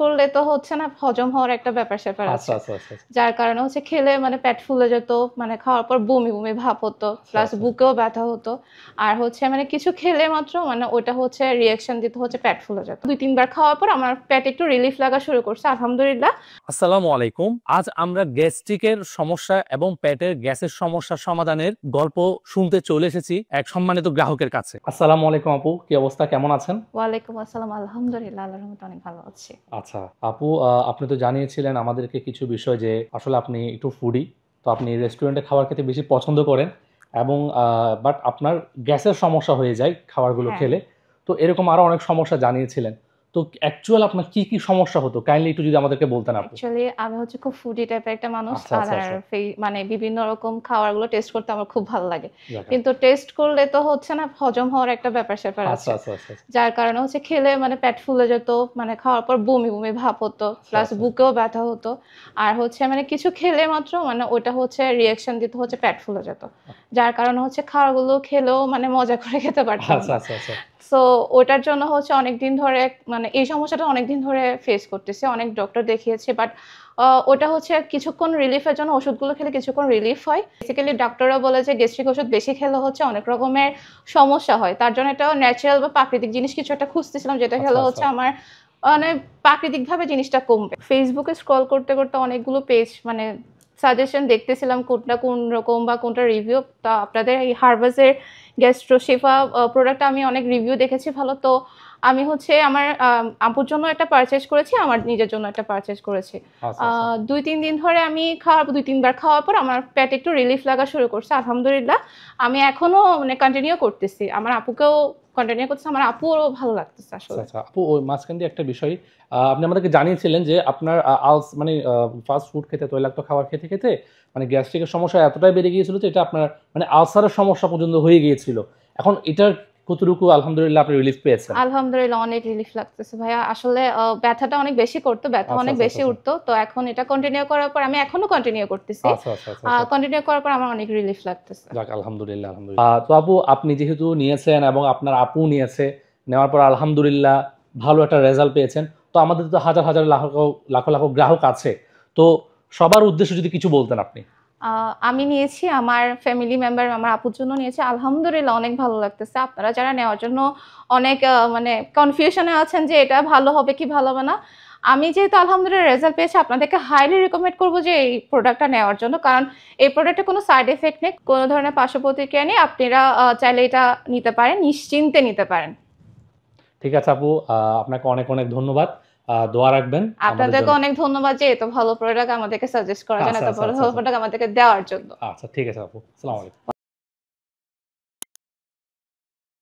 করলে তো হচ্ছে না, হজম হওয়ার একটা ব্যাপার-স্যাপার আচ্ছা, আছে। আচ্ছা, আচ্ছা, আচ্ছা। যার কারণে হচ্ছে খেলে মানে পেট ফুলে যেত, মানে খাওয়ার পর বমি, বমি ভাব হতো, আচ্ছা, প্লাস আচ্ছা। বুকেও ব্যথা হতো। আর হচ্ছে মানে কিছু খেলে মাত্র মানে ওইটা হচ্ছে রিঅ্যাকশন দিত, হচ্ছে পেট ফুলে যেত। ২-৩ বার খাওয়ার পর আমার পেটে একটু রিলিফ লাগা শুরু করছে, আলহামদুলিল্লাহ। আসসালামু আলাইকুম। আজ আমরা গ্যাস্ট্রিকের সমস্যা এবং পেটের গ্যাসের সমস্যার সমাধানের গল্প শুনতে চলে এসেছি এক সম্মানিত গ্রাহকের কাছে। আসসালামু আলাইকুম আপু, কি অবস্থা, কেমন আছেন? ওয়ালাইকুম আসসালাম। আলহামদুলিল্লাহ, আল্লাহর রহমতে অনেক ভালো আছি। আচ্ছা আপু, আপনি তো জানিয়েছিলেন আমাদেরকে কিছু বিষয় যে আসলে আপনি একটু ফুডি, তো আপনি রেস্টুরেন্টে খাবার খেতে বেশি পছন্দ করেন এবং বাট আপনার গ্যাসের সমস্যা হয়ে যায় খাবারগুলো হ্যাঁ। খেলে। তো এরকম আরো অনেক সমস্যা জানিয়েছিলেন। তো অ্যাকচুয়াল আপনার কি কি সমস্যা হতো, কাইন্ডলি একটু যদি আমাদেরকে বলতেন আপু। অ্যাকচুয়ালি আমি হচ্ছে খুব ফুডি টাইপের একটা মানুষ। আচ্ছা, আর আচ্ছা, আচ্ছা। মানে বিভিন্ন রকম খাবারগুলো টেস্ট করতে আমার খুব ভালো লাগে। যাক। কিন্তু টেস্ট করলে তো হচ্ছে না, হজম হওয়ার একটা ব্যাপার-স্যাপার আচ্ছা, আছে। আচ্ছা, আচ্ছা, আচ্ছা। যার কারণে হচ্ছে খেলে মানে পেট ফুলে যেত, মানে খাওয়ার পর বমি, বমি ভাব হতো, আচ্ছা, প্লাস আচ্ছা। বুকেও ব্যথা হতো। আর হচ্ছে মানে কিছু খেলে মাত্র মানে ওইটা হচ্ছে রিঅ্যাকশন দিত, হচ্ছে পেট ফুলে যেত। যার কারণে হচ্ছে খাবারগুলো খেলেও মানে মজা করে খেতে পারতাম আচ্ছা, না। আচ্ছা, আচ্ছা। সো ওটার জন্য হচ্ছে অনেকদিন ধরে, মানে এই সমস্যাটা অনেকদিন ধরে ফেস করতেছি। অনেক ডক্টর দেখিয়েছি, বাট ওটা হচ্ছে কিছুক্ষণ রিলিফের জন্য ওষুধগুলো খেলে কিছুক্ষণ রিলিফ হয়। বেসিক্যালি ডাক্তাররা বলে যে গ্যাস্ট্রিক ওষুধ বেশি খেলে হচ্ছে অনেক রকমের সমস্যা হয়। তার জন্য একটা ন্যাচারাল বা প্রাকৃতিক জিনিস কিছু একটা খুঁজতেছিলাম, যেটা আচ্ছা, খেলে আচ্ছা। হচ্ছে আমার মানে প্রাকৃতিকভাবে জিনিসটা কমবে। ফেসবুকে স্ক্রল করতে, করতে অনেকগুলো পেজ মানে সাজেশন দেখতেছিলাম কোনটা কোন রকম বা কোনটা রিভিউ। তা আপনাদের এই হারবাসের গ্যাস্ট্রোশিফা প্রোডাক্টটা আমি অনেক রিভিউ দেখেছি ভালো। তো আমি হচ্ছে আমার আপুর জন্য একটা পারচেজ করেছি, আমার নিজের জন্য একটা পারচেজ করেছি। আচ্ছা, আচ্ছা। ২-৩ দিন ধরে আমি ২-৩ বার খাওয়ার পর আমার পেটে একটু রিলিফ লাগা শুরু করছে, আলহামদুলিল্লাহ। আমি এখনো মানে কন্টিনিউ করতেছি। আমার আপুকেও কন্টিনিউ করতেছে, আমার আপুরও ভালো লাগতেছে আচ্ছা, আসলে। আচ্ছা। আপু ওই মাঝখান দিয়ে একটা বিষয়, আপনি আমাদেরকে জানিয়েছিলেন যে আপনার মানে ফাস্ট ফুড খেতে, তৈলাক্ত খাবার খেতে, খেতে মানে গ্যাস্ট্রিকের সমস্যা এতটাই বেড়ে গিয়েছিল যে এটা আপনার মানে আলসারের সমস্যা পর্যন্ত হয়ে গিয়েছিল। এখন এটার কতটুকু আলহামদুলিল্লাহ আপনি রিলিফ পেয়েছেন? আলহামদুলিল্লাহ অনেক রিলিফ লাগতেছে ভাইয়া। আসলে ব্যথাটা অনেক বেশি করতো, ব্যথা আচ্ছা, অনেক আচ্ছা, আচ্ছা, বেশি আচ্ছা। উঠতো। তো এখন এটা কন্টিনিউ করার পর, আমি এখনো কন্টিনিউ করতেছি। আচ্ছা, আচ্ছা, আচ্ছা, আচ্ছা। কন্টিনিউ করার পর আমার অনেক রিলিফ লাগতেছে। যাক আলহামদুলিল্লাহ, আলহামদুলিল্লাহ। তো আপু আপনি যেহেতু নিয়েছেন এবং আপনার আপু নিয়েছে, নেওয়ার পর আলহামদুলিল্লাহ ভালো একটা রেজাল্ট পেয়েছেন। তো আমাদের তো হাজার, হাজার লাখো, লাখো, লাখো গ্রাহক আছে। তো সবার উদ্দেশ্যে যদি কিছু বলতেন আপনি। আমি নিয়েছি, আমার ফ্যামিলি মেম্বার, আমার আপুর জন্য নিয়েছি। আলহামদুলিল্লাহ অনেক ভালো লাগতেছে। আপনারা যারা নেওয়ার জন্য অনেক মানে কনফিউশন এ আছেন যে এটা ভালো হবে কি ভালো হবে না। আমি যেহেতু আলহামদুলিল্লাহ রেজাল্ট পেয়েছি, আপনাদেরকে হাইলি রিকমেন্ড করব যে এই প্রোডাক্টটা নেওয়ার জন্য। কারণ এই প্রোডাক্টে কোনো সাইড ইফেক্ট নেই, কোনো ধরনের পার্শ্ব প্রতিক্রিয়া নেই। আপনারা চাইলে এটা নিতে পারেন, নিশ্চিন্তে নিতে পারেন। ঠিক আছে আপু, আপনাকে অনেক, অনেক ধন্যবাদ। দোয়া রাখবেন আমাদের আপনাদেরকে জন্য। অনেক ধন্যবাদ যে এত ভালো প্রোডাক্ট আমাদেরকে সাজেস্ট করার জন্য, আচ্ছা, এত আচ্ছা, ভালো আচ্ছা, ভালো আচ্ছা। প্রোডাক্ট আমাদেরকে দেওয়ার জন্য। আচ্ছা ঠিক আছে আপু। আসসালামু আলাইকুম।